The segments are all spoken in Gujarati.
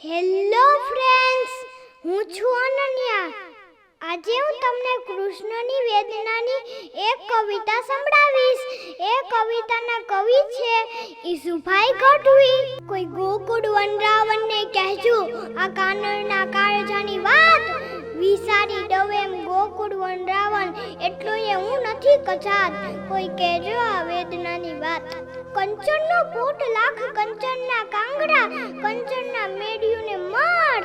હેલો ફ્રેન્ડ્સ, હું છું અનન્યા. આજે હું તમને કૃષ્ણની વેદનાની એક કવિતા સંભળાવીશ. એ કવિતાના કવિ છે ઈસુભાઈ ગઢવી. કોઈ ગોકુળ વનરાવણને કહેજો આ કાનળના કાળજાની વાત. વિસારી ડવેમ ગોકુળ વનરાવણ એટલો એ હું નથી કચાત. કોઈ કહેજો આ વેદનાની વાત. કંચનનો પોટ લાખ કંચનના કાંગડા, કંચનના મેડિયુંને માર.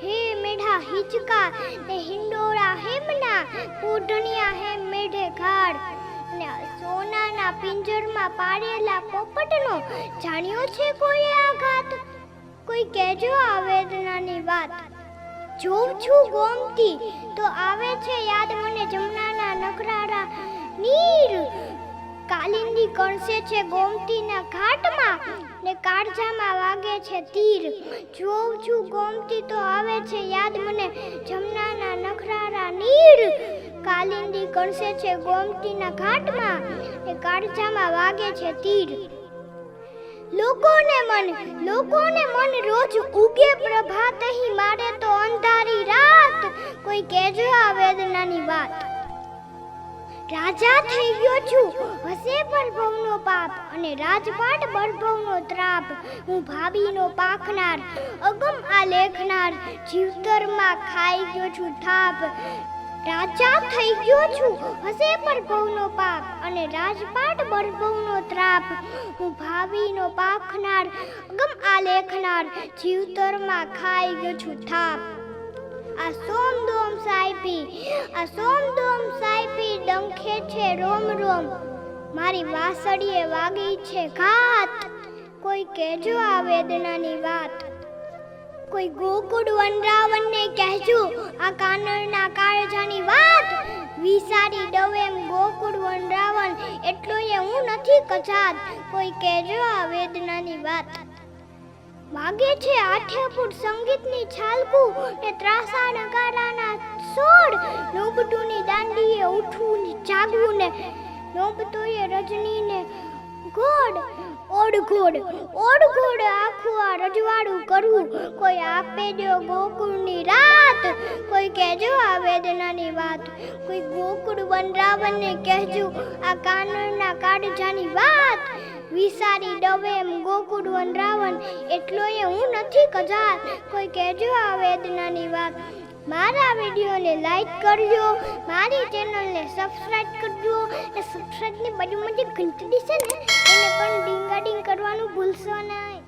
હે મેઢા હિચકા ને હિંડોળા હેમના, પૂઢણિયા હે મેઢે ઘાડ. ને સોનાના પિંજરમાં પાડેલા પોપટનો જાણ્યો છે કોઈ આઘાત. કોઈ કહેજો આ વેદનાની વાત. જોઉં છું ગોમતી તો આવે છે યાદ મને જમનાના નખરારા નીર. કાલિંદી કણસે છે ગોમતીના ઘાટમાં ને કાળજામાં વાગે છે તીર. જોઉં છું ગોમતી તો આવે છે યાદ મને જમનાના નખરારા નીર. કાલિંદી કણસે છે ગોમતીના ઘાટમાં ને કાળજામાં વાગે છે તીર. લોકોને મન રોજ ઉગે પ્રભાત, અહીં મારે તો અંધારી રાત. કોઈ કહેજો આ વેદનાની વાત. રાજા થઈ ગયો છું હસે પરભવનો પાપ, અને રાજપાટ બળભવનો ત્રાપ. હું ભાભીનો પાખનાર અગમ આ લેખનાર, જીવતરમાં ખાઈ ગયો છું થાપ. રાજા થઈ ગયો છું હસે પરભવનો પાપ, અને રાજપાટ બળભવનો ત્રાપ. હું ભાભીનો પાખનાર અગમ આ લેખનાર, જીવતરમાં ખાઈ ગયો છું થાપ. આ સોમદોમ સાઈપી ડંખે છે રોમ રોમ, મારી વાસળીએ વાગી છે ઘાત. કોઈ કહેજો આ વેદનાની વાત. કોઈ ગોકુળ વનરાવણને કહેજો આ કાનળના કાળજાની વાત. વિસારી ડવેમ ગોકુળ વનરાવણ એટલો એ હું નથી કચાત. કોઈ કહેજો આ વેદનાની વાત. વાગે છે આઠે ફૂટ સંગીતની છાલકું ને ત્રાસા નગારાના સોડ. નોબતુની દાંડીએ ઉઠવું ને જાગવું ને નોબતોએ રજનીને ગોડ. ઓડઘોડ આખું આ રજવાડું કરવું. કોઈ આપે દો ગોકુળની રાત. કોઈ કહેજો આ વેદનાની વાત. કોઈ ગોકુળ વનરાવણને કહેજો આ કાનળના કાળજાની વાત. વિસારી ડવેમ ગોકુળ વનરાવણ એટલો એ હું નથી કજાત. કોઈ કહેજો આ વેદનાની વાત. મારા વિડીયોને લાઈક કરજો, મારી ચેનલને સબસ્ક્રાઇબ કરજો, અને સબસ્ક્રાઇબની બાજુમાં જે ઘંટડી છે ને એને પણ ડીંગાડીંગ કરવાનું ભૂલશો નહીં.